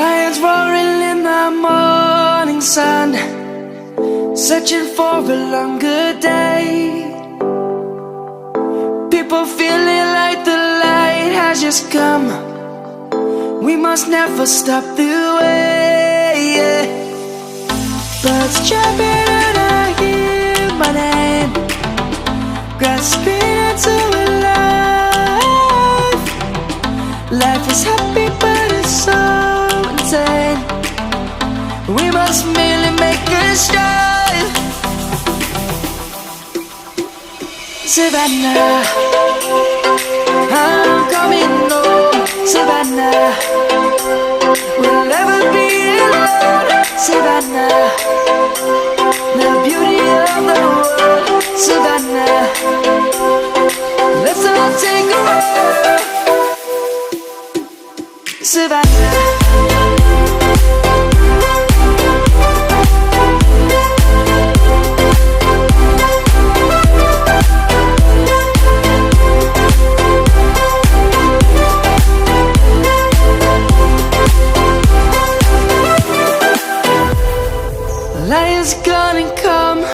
Lions roaring in the morning sun, searching for a longer day. People feeling like the light has just come. We must never stop the way. Birds chirping and I hear my name, grasping into a life. Life is happy but it's so insane. We must merely make a strive. Savannah,